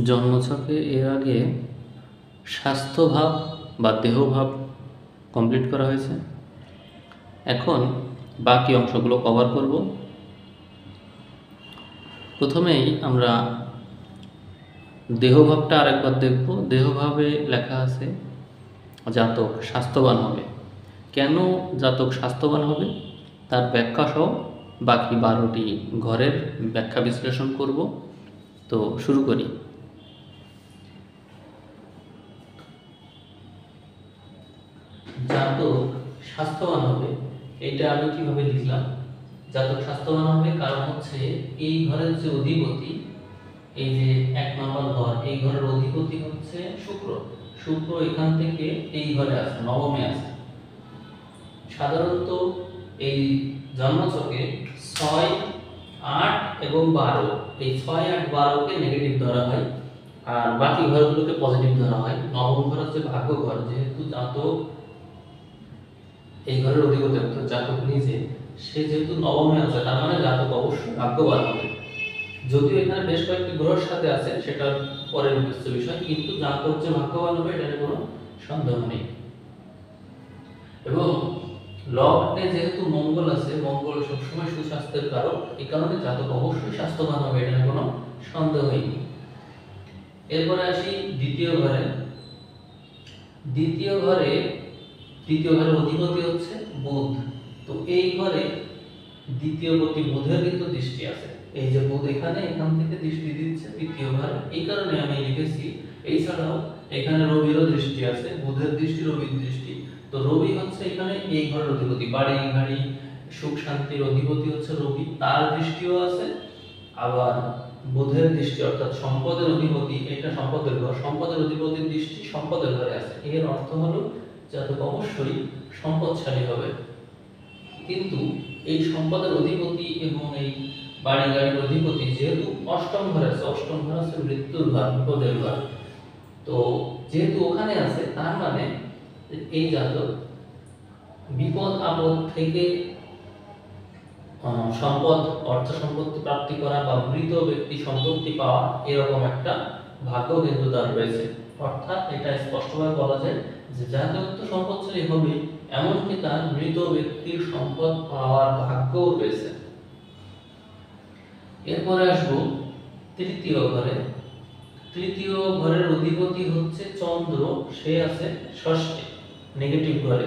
জন্মছকে এর আগে স্বাস্থ্যভাব বা দেহভাব কমপ্লিট করা হয়েছে। এখন বাকি অংশগুলো কভার করব। প্রথমেই আমরা দেহভাবটা আরেকবার দেখব। দেহভাবে লেখা আছে জাতক স্বাস্থ্যবান হবে। কেন জাতক স্বাস্থ্যবান হবে তার ব্যাখ্যা সহ বাকি 12টি ঘরের ব্যাখ্যা বিশ্লেষণ করব। তো শুরু করি। জাতক স্বাস্থ্যবান হবে, এটা আমি কিভাবে লিখলাম? জাতক স্বাস্থ্যবান হবে কারণ হচ্ছে এই ঘরের যে অধিপতি, এই যে 1 নম্বর ঘর, এই ঘরের অধিপতি হচ্ছে শুক্র। শুক্র এখান থেকে এই ঘরে আছে, নবমে আছে। সাধারণত এই জন্মছকে 6, 8 এবং 12, এই 6, 8, 12কে নেগেটিভ ধরা হয় আর বাকি ঘরগুলোকে পজিটিভ ধরা হয়। নবম ঘর হচ্ছে ভাগ্য ঘর, যেহেতু জাতক এই ঘরের অধিপতি অর্থাৎ জাতক নিজে, সে যেহেতু নবমে আছে, তার মানে জাতক অবশ্যই ভাগ্যবান হবে। যদিও এখানে বেশ কয়েকটি গ্রহের সাথে আছে, সেটা পরের বিবেচ্য বিষয়, কিন্তু জাতক যে ভাগ্যবান হবে এটা কোনো সন্দেহ নেই। এবং লগ্নে যেহেতু মঙ্গল আছে, মঙ্গল সবসময় সুস্বাস্থ্যের কারক, এই কারণে জাতক অবশ্যই স্বাস্থ্যবান হবে, এটা কোনো সন্দেহই নেই। এরপরে আসি দ্বিতীয় ঘরে। দ্বিতীয় ঘরের অধিপতি হচ্ছে বুধ। তো এই ঘরে দ্বিতীয় পতি বুধের কিন্তু দৃষ্টি আছে। এই যে বুধ এখান থেকে দৃষ্টি দিচ্ছে দ্বিতীয় ঘরে, এই কারণে আমি লিখেছি। এছাড়াও এখানে রবিরও দৃষ্টি আছে, বুধের দৃষ্টি, রবির দৃষ্টি। তো রবি হচ্ছে এখানে এই ঘরের অধিপতি, বাড়ি গাড়ি সুখ শান্তির অধিপতি হচ্ছে রবি, তার দৃষ্টিও আছে। আবার বুধের দৃষ্টি অর্থাৎ সম্পদের অধিপতি, এটা সম্পদের ঘর, সম্পদের অধিপতির দৃষ্টি সম্পদের ঘরে আছে। এর অর্থ হলো জাতক অবশ্যই সম্পদশালী হবে। কিন্তু এই সম্পদের অধিপতি এবং এই বাড়ি গাড়ির অধিপতি যেহেতু অষ্টম ঘরে আছে, অষ্টম ঘর আছে মৃত্যুর ঘর, বিপদের ঘর। তো যেহেতু ওখানে আছে, তার মানে এই জাতক বিপদ আপদ থেকে সম্পদ, অর্থ সম্পত্তি প্রাপ্তি করা বা মৃত ব্যক্তি সম্পত্তি পাওয়া, এরকম একটা ভাগ্য কিন্তু তার রয়েছে। অর্থাৎ এটা স্পষ্টভাবে বলা যায় যে জাতক তো সম্পদশালী হবে, এমনকি তার মৃত ব্যক্তির সম্পদ পাওয়ার ভাগ্যও রয়েছে। এরপরে আসবো তৃতীয় ঘরে। তৃতীয় ঘরের অধিপতি হচ্ছে চন্দ্র, সে আছে ষষ্ঠে নেগেটিভ ঘরে।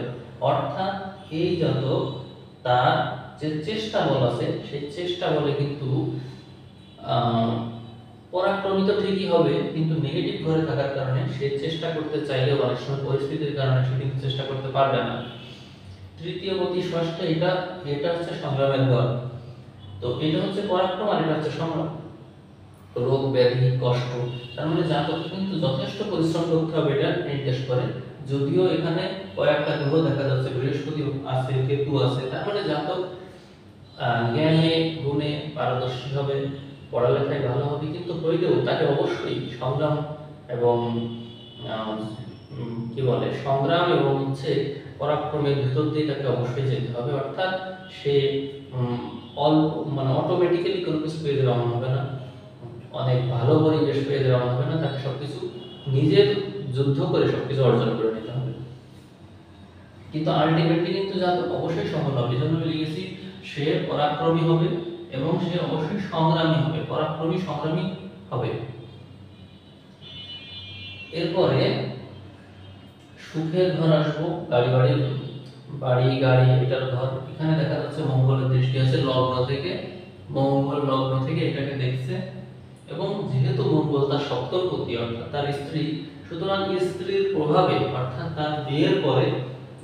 অর্থাৎ এই জাতক তার যে চেষ্টা বল আছে, সেই চেষ্টা বলে কিন্তু পরাক্রমী তো ঠিকই হবে, কিন্তু নেগেটিভ ঘরে থাকার কারণে সে চেষ্টা করতে চাইলেও অনেক সময় পরিস্থিতির কারণে সে কিন্তু চেষ্টা করতে পারবে না। তৃতীয় পতি ষষ্ঠ, এটা হচ্ছে সংগ্রামের ঘর। তো এটা হচ্ছে পরাক্রম আর এটা হচ্ছে সংগ্রাম, রোগ ব্যাধি কষ্ট। তার মানে জাতক কিন্তু যথেষ্ট পরিশ্রম করতে হবে, এটা নির্দেশ করে। যদিও এখানে কয়েকটা গ্রহ দেখা যাচ্ছে, বৃহস্পতি আছে, কেতু আছে, তার মানে জাতক জ্ঞানে গুণে পারদর্শী হবে, পড়ালেখায় ভালো হবে, কিন্তু হইলেও তাকে অবশ্যই সংগ্রাম এবং সংগ্রাম এবং হচ্ছে পরাক্রমের ভিতর দিয়ে তাকে অবশ্যই যেতে হবে। অর্থাৎ সে অটোমেটিক্যালি কোনো কিছু পেয়ে যাওয়া হবে না, অনেক ভালো পরিবেশ পেয়ে যাওয়া হবে না, তাকে সবকিছু নিজের যুদ্ধ করে সবকিছু অর্জন করে নিতে হবে। কিন্তু আলটিমেটলি কিন্তু জাতক অবশ্যই সফল হবে। এই জন্য আমি লিখেছি সে পরাক্রমী হবে এবং সে অবশ্যই সংগ্রামী হবে, পরাক্রমী সংগ্রামী হবে। এরপরে সুখের ঘর আসবো, বাড়ি গাড়ি এটার ঘর। এখানে দেখা যাচ্ছে মঙ্গলের দৃষ্টি আছে লগ্ন থেকে, মঙ্গল লগ্ন থেকে এটাকে দেখছে। এবং যেহেতু মঙ্গল তার সপ্তমপতি অর্থাৎ তার স্ত্রী, সুতরাং স্ত্রীর প্রভাবে অর্থাৎ তার বিয়ের পরে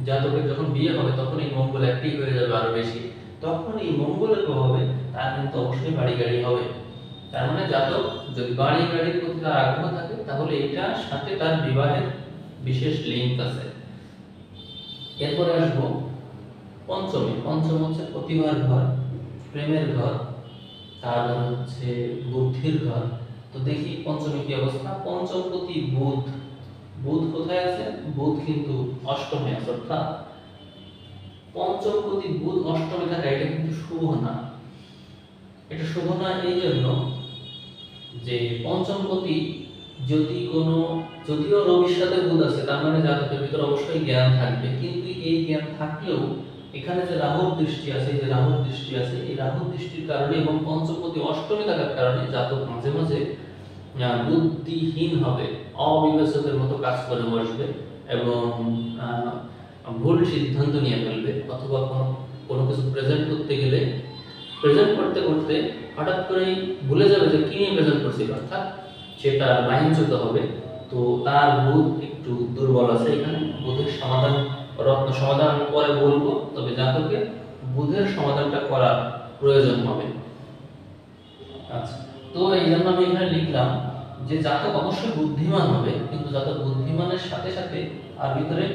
জাতকের যখন বিয়ে হবে তখন এই মঙ্গল অ্যাক্টিভ হয়ে যাবে আরো বেশি। তখন এই মঙ্গলের প্রভাবে তার কিন্তু অবশ্যই বাড়ি গাড়ি হবে। তার মানে জাতক যদি বাড়ি গাড়ির প্রতি তার আগ্রহ থাকে, তাহলে এটার সাথে তার বিবাহের বিশেষ লিঙ্ক আছে। এরপরে আসবো পঞ্চমী। পঞ্চম হচ্ছে প্রতিভার ঘর, প্রেমের ঘর, তারপর হচ্ছে বুদ্ধির ঘর। তো দেখি পঞ্চমী কি অবস্থা। পঞ্চমপতি বুধ, বুধ কোথায় আছে? বুধ কিন্তু অষ্টমে আছে। অর্থাৎ পঞ্চমপতি বুধ অষ্টমে থাকা এটা কিন্তু শুভ না। এটা শুভ না এই জন্য যে পঞ্চমপতি যদি কোনো, যদিও রবির সাথে বুধ আছে তার মানে জাতকের ভিতরে অবশ্যই জ্ঞান থাকবে, কিন্তু এই জ্ঞান থাকলেও এখানে যে রাহুর দৃষ্টি আছে, এই যে রাহুর দৃষ্টি আছে, এই রাহুর দৃষ্টির কারণে এবং পঞ্চমপতি অষ্টমী থাকার কারণে জাতক মাঝে মাঝে বুদ্ধিহীন হবে, অবিবেচকের মতো কাজ করে বসবে এবং ভুল সিদ্ধান্ত নিয়ে ফেলবে, অথবা কোনো কোনো কিছু প্রেজেন্ট করতে গেলে প্রেজেন্ট করতে করতে হঠাৎ করেই ভুলে যাবে যে কি নিয়ে প্রেজেন্ট করছি, অর্থাৎ সেটা লাইনচ্যুত হবে। তো তার বুধ একটু দুর্বল আছে, এখানে বুধের সমাধান, রত্ন সমাধান আমি পরে বলবো, তবে জাতকে বুধের সমাধানটা করার প্রয়োজন হবে। আচ্ছা, তো এই জন্য আমি এখানে লিখলাম যে জাতক অবশ্যই বুদ্ধিমান হবে, কিন্তু জাতক বুদ্ধিমানের সাথে সাথে আর ভিতরে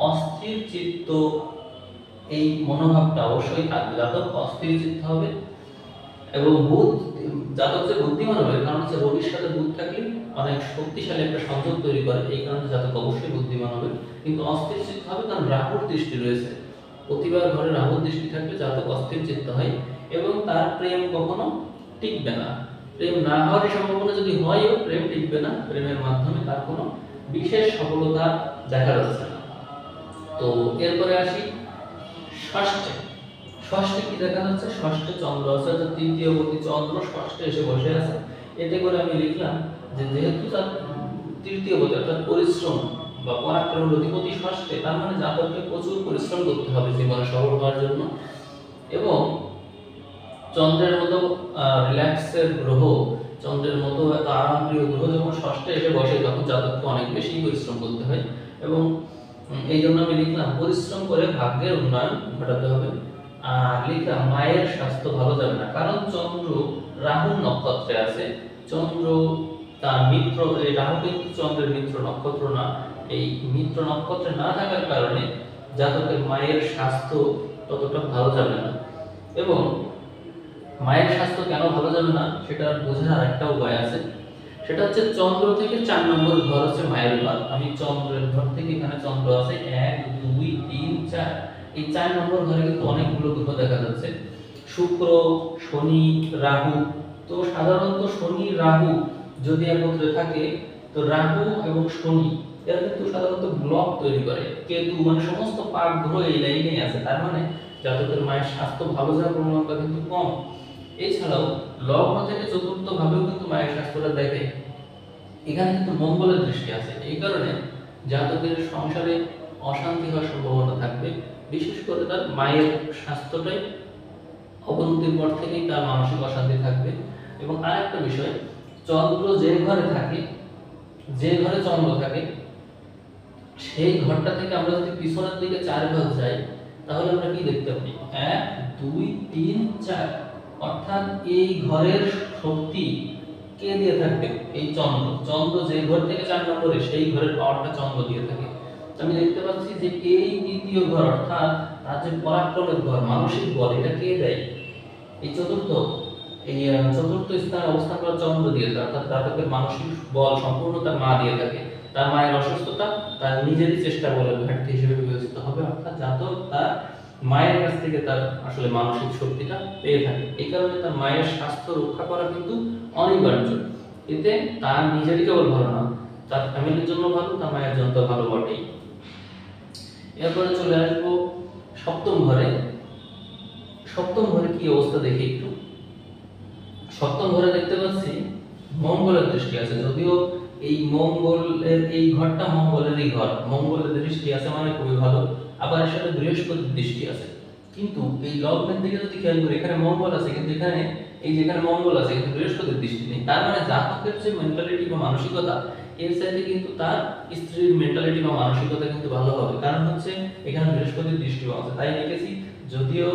অস্থির চিত্ত, এই মনোভাবটা অবশ্যই থাকবে। জাতক অস্থির চিত্ত হবে এবং বুধ, জাতক যে বুদ্ধিমান হবে কারণ হচ্ছে রবির সাথে বুধ থাকলে অনেক শক্তিশালী একটা সংযোগ তৈরি করে, এই কারণে জাতক অবশ্যই বুদ্ধিমান হবে, কিন্তু অস্থির চিত্ত হবে কারণ রাহুর দৃষ্টি রয়েছে। প্রতিবার ঘরে রাহুর দৃষ্টি থাকলে জাতক অস্থির চিত্ত হয় এবং তার প্রেম কখনো টিকবে না। প্রেম না হওয়ার সম্ভাবনা যদি হয়ও, প্রেম টিকবে না, প্রেমের মাধ্যমে তার কোনো বিশেষ সফলতা দেখা যাচ্ছে না। তো এরপরে আসি ষষ্ঠে। ষষ্ঠে কি দেখা যাচ্ছে? ষষ্ঠে চন্দ্র আছে, অর্থাৎ তৃতীয় পতি চন্দ্র ষষ্ঠে এসে বসে আছে। এতে করে আমি লিখলাম যে যেহেতু তার তৃতীয় পতি অর্থাৎ পরিশ্রম বা পরাক্রমের অধিপতি ষষ্ঠে, তার মানে জাতককে প্রচুর পরিশ্রম করতে হবে জীবনে সফল হওয়ার জন্য। এবং চন্দ্রের মতো রিল্যাক্সের গ্রহ, চন্দ্রের মতো এত আরামপ্রিয় গ্রহ যখন ষষ্ঠে এসে বসে, তখন জাতককে অনেক বেশি পরিশ্রম করতে হয়। এবং এই জন্য আমি লিখলাম পরিশ্রম করে ভাগ্যের উন্নয়ন ঘটাতে হবে। আর লিখলাম মায়ের স্বাস্থ্য ভালো যাবে না, কারণ চন্দ্র রাহু নক্ষত্রে আছে। চন্দ্র তার মিত্র, এই রাহু কিন্তু চন্দ্রের মিত্র নক্ষত্র না, এই মিত্র নক্ষত্রে না থাকার কারণে জাতকের মায়ের স্বাস্থ্য ততটা ভালো যাবে না। এবং মায়ের স্বাস্থ্য কেন ভালো যাবে না সেটা বোঝার আরেকটা উপায় আছে, সেটা হচ্ছে চন্দ্র থেকে 4 নম্বর ঘর হচ্ছে মায়ের ঘর। আমি চন্দ্রের ঘর থেকে, এখানে চন্দ্র আছে 1 2 3 4, এই 4 নম্বর ঘরে কিন্তু অনেকগুলো গ্রহ দেখা যাচ্ছে, শুক্র, শনি, রাহু। তো সাধারণত শনি রাহু যদি একত্রে থাকে, তো রাহু এবং শনি এরা কিন্তু সাধারণত ব্লক তৈরি করে। কেতু মানে সমস্ত পাপ গ্রহ এই লাইনে আছে, তার মানে জাতকের মায়ের স্বাস্থ্য ভালো যাওয়ার প্রবণতা কিন্তু কম। এছাড়াও লগ্ন থেকে চতুর্থ ভাবেও কিন্তু মায়ের স্বাস্থ্যটা দেখে, এখানে কিন্তু মঙ্গলের দৃষ্টি আছে, এই কারণে জাতকের সংসারে অশান্তি হওয়ার সম্ভাবনা থাকবে। বিশেষ করে তার মায়ের স্বাস্থ্যটাই অবনতির পর থেকেই তার মানসিক অশান্তি থাকবে। এবং আরেকটা বিষয়, চন্দ্র যে ঘরে থাকে, যে ঘরে চন্দ্র থাকে, সেই ঘরটা থেকে আমরা যদি পিছনের দিকে 4 ভাগ যাই, তাহলে আমরা কি দেখতে পাই? 1 2 3 4, অর্থাৎ এই ঘরের শক্তি কে দিয়ে থাকবে? এই চন্দ্র। চন্দ্র যে ঘর থেকে 4 নম্বরে, সেই ঘরের পাওয়ারটা চন্দ্র দিয়ে থাকে। আমি দেখতে পাচ্ছি যে এই দ্বিতীয় ঘর অর্থাৎ তার যে পরাক্রমের ঘর, মানসিক বল, এটা কে দেয়? এই চতুর্থ, এই চতুর্থ স্থানে অবস্থান করা চন্দ্র দিয়ে থাকে, অর্থাৎ জাতকের মানসিক বল সম্পূর্ণ তার মা দিয়ে থাকে। তার মায়ের অসুস্থতা তার নিজেরই চেষ্টা বলে ঘাটতি হিসেবে বিবেচিত হবে, অর্থাৎ জাতক তার মায়ের কাছ থেকে তার আসলে মানসিক শক্তিটা পেয়ে থাকে। এই কারণে তার মায়ের স্বাস্থ্য রক্ষা করা কিন্তু অনিবার্য। এতে তার নিজেরই কেবল ভালো না, তার ফ্যামিলির জন্য ভালো, তার মায়ের জন্য তো ভালো বটেই। এরপরে চলে আসবো সপ্তম ঘরে। সপ্তম ঘরে কি অবস্থা দেখি একটু। সপ্তম ঘরে দেখতে পাচ্ছি মঙ্গলের দৃষ্টি আছে, যদিও এই মঙ্গলের এই ঘরটা মঙ্গলেরই ঘর, মঙ্গলের দৃষ্টি আছে মানে খুবই ভালো। আবার এর সাথে বৃহস্পতির দৃষ্টি আছে, কিন্তু এই লগ্নের দিকে যদি খেয়াল করি, এখানে মঙ্গল আছে কিন্তু এখানে, এই যেখানে মঙ্গল আছে কিন্তু বৃহস্পতির দৃষ্টি নেই। তার মানে জাতকের যে মেন্টালিটি বা মানসিকতা, এর সাথে কিন্তু তার স্ত্রীর মেন্টালিটি বা মানসিকতা কিন্তু ভালো হবে, কারণ হচ্ছে এখানে বৃহস্পতির দৃষ্টি আছে। তাই লিখেছি যদিও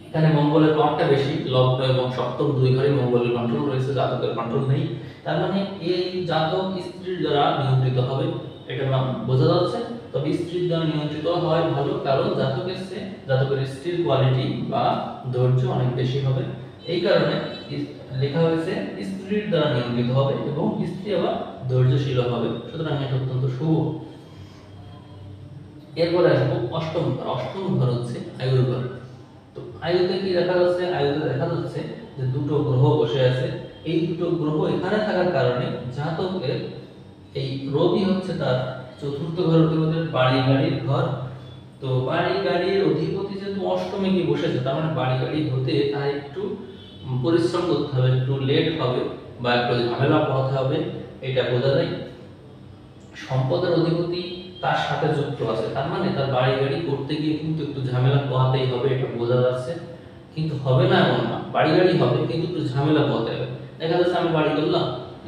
এখানে মঙ্গলের পাওয়ারটা বেশি, লগ্ন এবং সপ্তম দুই ঘরে মঙ্গলের কন্ট্রোল রয়েছে, জাতকের কন্ট্রোল নেই। তার মানে এই জাতক স্ত্রীর দ্বারা নিয়ন্ত্রিত হবে, এটা বোঝা যাচ্ছে। তবে স্ত্রীর দ্বারা নিয়ন্ত্রিত হয় ভালো, কারণ জাতকের স্ত্রীর কোয়ালিটি বা ধৈর্য অনেক বেশি হবে। এই কারণে লেখা হয়েছে স্ত্রীর দ্বারা নিয়ন্ত্রিত হবে এবং স্ত্রী আবার ধৈর্যশীল হবে, সুতরাং এটা অত্যন্ত শুভ। এরপরে আসবো অষ্টম ঘর। অষ্টম ঘর হচ্ছে আয়ুর ঘর। তো আয়ুতে কি দেখা যাচ্ছে? আয়ুতে দেখা যাচ্ছে যে দুটো গ্রহ বসে আছে, এই দুটো গ্রহ এখানে থাকার কারণে জাতকের এই রবি হচ্ছে তার চতুর্থ ঘর অধিপতি, বাড়ি গাড়ির ঘর। তো বাড়ি গাড়ির অধিপতি যেহেতু অষ্টমে গিয়ে বসেছে, তার মানে বাড়ি গাড়ি হতে তার একটু পরিশ্রম করতে হবে, একটু লেট হবে বা একটু ঝামেলা পোহাতে হবে, এটা বোঝা যায়। সম্পদের অধিপতি তার সাথে যুক্ত আছে, তার মানে তার বাড়ি গাড়ি করতে গিয়ে কিন্তু একটু ঝামেলা পোহাতেই হবে, এটা বোঝা যাচ্ছে। কিন্তু হবে না এমন না, বাড়ি গাড়ি হবে কিন্তু একটু ঝামেলা পোহাতে হবে। দেখা যাচ্ছে আমি বাড়ি করলাম,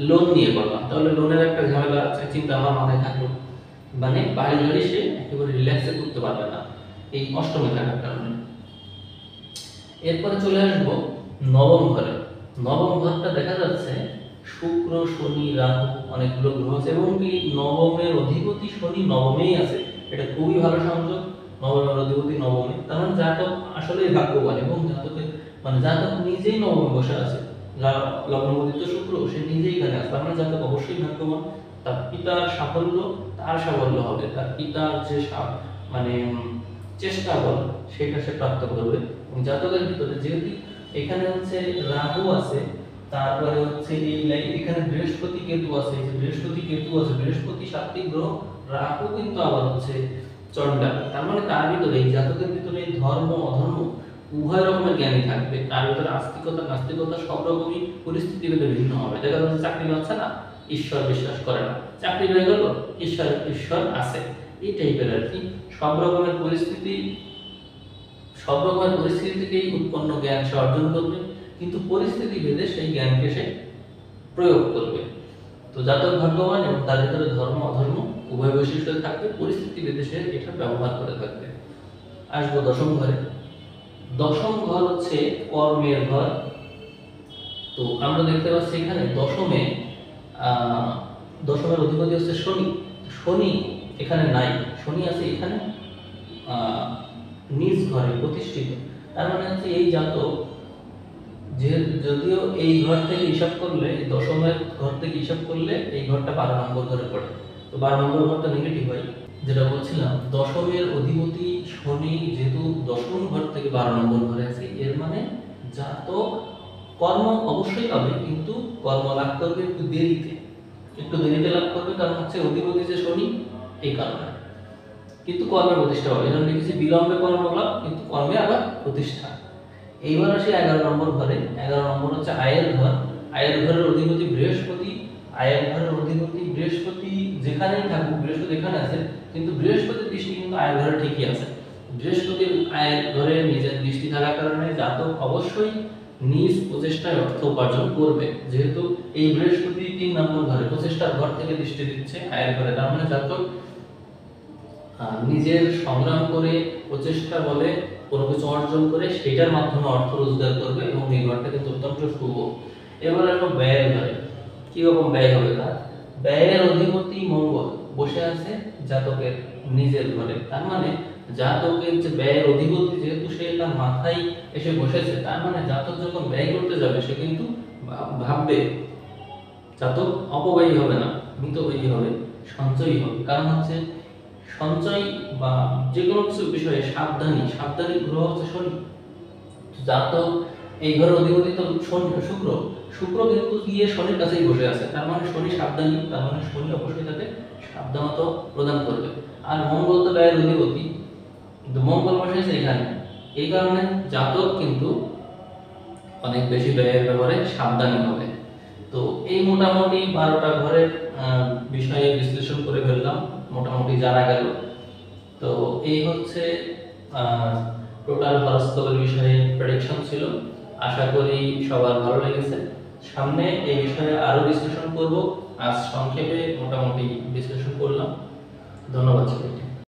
লোন নিয়ে করলাম, তাহলে লোনের একটা ঝামেলা আছে, চিন্তা আমার মাথায় থাকলো, মানে বাড়ি গাড়ি সে একেবারে রিল্যাক্সে করতে পারবে না এই অষ্টমে থাকার কারণে। এরপরে চলে আসবো নবম ঘরে। নবম ঘরটা দেখা যাচ্ছে শুক্র, শনি, রাহু অনেকগুলো গ্রহ আছে এবং কি নবমের অধিপতি শনি নবমেই আছে, এটা খুবই ভালো সংযোগ। নবমের অধিপতি নবমে, তার মানে জাতক আসলেই ভাগ্যবান এবং জাতকের মানে জাতক নিজেই নবমে বসে আছে, লগ্নপতি তো শুক্র, সে নিজেই এখানে আছে, তার মানে জাতক অবশ্যই ভাগ্যবান। তার পিতার সাফল্য তার সাফল্য হবে, তার পিতার যে মানে চেষ্টা বল সেটা সে প্রাপ্ত করবে। এবং জাতকের ভিতরে যেহেতু এখানে হচ্ছে রাহু আছে, তারপরে হচ্ছে এই লাইন এখানে বৃহস্পতি কেতু আছে, এই যে বৃহস্পতি কেতু আছে, বৃহস্পতি সাত্ত্বিক গ্রহ, রাহু কিন্তু আবার হচ্ছে চন্ডাল, তার মানে তার ভিতরে এই জাতকের ভিতরে ধর্ম অধর্ম উভয় রকমের জ্ঞানী থাকবে, তার ভিতরে আস্তিকতা নাস্তিকতা সব রকমই পরিস্থিতি ভেদে ভিন্ন হবে। দেখা যাচ্ছে চাকরি হচ্ছে না, ঈশ্বর বিশ্বাস করে না, চাকরি হয়ে গেল, ঈশ্বর আছে, এই টাইপের আর কি। সব রকমের পরিস্থিতি থেকেই উৎপন্ন জ্ঞান সে অর্জন করবে, কিন্তু পরিস্থিতি ভেদে সেই জ্ঞানকে সে প্রয়োগ করবে। তো জাতক ভাগ্যবান এবং তার ভিতরে ধর্ম অধর্ম উভয় বৈশিষ্ট্য থাকবে, পরিস্থিতি ভেদে সে এটা ব্যবহার করে থাকবে। আসবো দশম ঘরে। দশম ঘর হচ্ছে কর্মের ঘর। তো আমরা দেখতে পাচ্ছি এখানে দশমের অধিপতি হচ্ছে শনি। শনি এখানে নাই, শনি আছে এখানে নিজ ঘরে প্রতিষ্ঠিত, তার মানে হচ্ছে এই জাতক যে যদিও এই ঘর থেকে হিসাব করলে, দশমের ঘর থেকে হিসাব করলে এই ঘরটা 12 নম্বর ঘরে পড়ে, তো 12 নম্বর ঘরটা নেগেটিভ হয়। যেটা বলছিলাম, দশমের অধিপতি শনি যেহেতু দশম ঘর থেকে 12 নম্বর ঘরে আছে, এর মানে জাতক কর্ম অবশ্যই পাবে, কিন্তু কর্ম লাভ করবে একটু দেরিতে লাভ করবে, কারণ হচ্ছে অধিপতি যে শনি, এই কারণে। কিন্তু কর্মে প্রতিষ্ঠা হবে, এজন্য লিখেছি বিলম্বে কর্মলাভ কিন্তু কর্মে আবার প্রতিষ্ঠা। এইবার আসি 11 নম্বর ঘরে। 11 নম্বর হচ্ছে আয়ের ঘর। আয়ের ঘরের অধিপতি বৃহস্পতি। আয়ের ঘরের অধিপতি বৃহস্পতি যেখানেই থাকুক, বৃহস্পতি এখানে আছে, কিন্তু বৃহস্পতির দৃষ্টি কিন্তু আয়ের ঘরে ঠিকই আছে। বৃহস্পতির আয়ের ঘরে নিজের দৃষ্টি থাকার কারণে জাতক অবশ্যই নিজ প্রচেষ্টায় অর্থ উপার্জন করবে, যেহেতু এই বৃহস্পতি 3 নম্বর ঘরে প্রচেষ্টার ঘর থেকে দৃষ্টি দিচ্ছে আয়ের ঘরে, তার মানে জাতক নিজের সংগ্রাম করে প্রচেষ্টা বলে কোনো কিছু অর্জন করে সেটার মাধ্যমে অর্থ রোজগার করবে এবং এই ঘরটা কিন্তু অত্যন্ত শুভ। এবার আসবো ব্যয়ের ঘরে। কি রকম ব্যয় হবে তার? ব্যয়ের অধিপতি মঙ্গল বসে আছে জাতকের নিজের ঘরে, তার মানে জাতকের যে ব্যয়ের অধিপতি যেহেতু সে তার মাথায় এসে বসেছে, তার মানে জাতক যখন ব্যয় করতে যাবে সে কিন্তু ভাববে, জাতক অপব্যয়ী হবে না, মিতব্যয়ী হবে, সঞ্চয়ী হবে। কারণ হচ্ছে সঞ্চয় বা যে কোনো কিছু বিষয়ে সাবধানী গ্রহ হচ্ছে শনি। জাতক এই ঘরের অধিপতি তো শুক্র কিন্তু গিয়ে শনির কাছেই বসে আছে, তার মানে শনি সাবধানী, তার মানে শনি অবশ্যই তাকে সাবধানতা প্রদান করবে। আর মঙ্গল তো ব্যয়ের অধিপতি, কিন্তু মঙ্গল বসে আছে এখানে, এই কারণে জাতক কিন্তু অনেক বেশি ব্যয়ের ব্যাপারে সাবধানী হবে। তো এই মোটামুটি 12টা ঘরের বিষয়ে বিশ্লেষণ করে ফেললাম, মোটামুটি জানা গেল। তো এই হচ্ছে টোটাল হরোস্কোপের বিষয়ে প্রেডিকশন ছিল। আশা করি সবার ভালো লেগেছে। সামনে এই বিষয়ে আরো বিশ্লেষণ করব, আজ সংক্ষেপে মোটামুটি বিশ্লেষণ করলাম। ধন্যবাদ সবাইকে।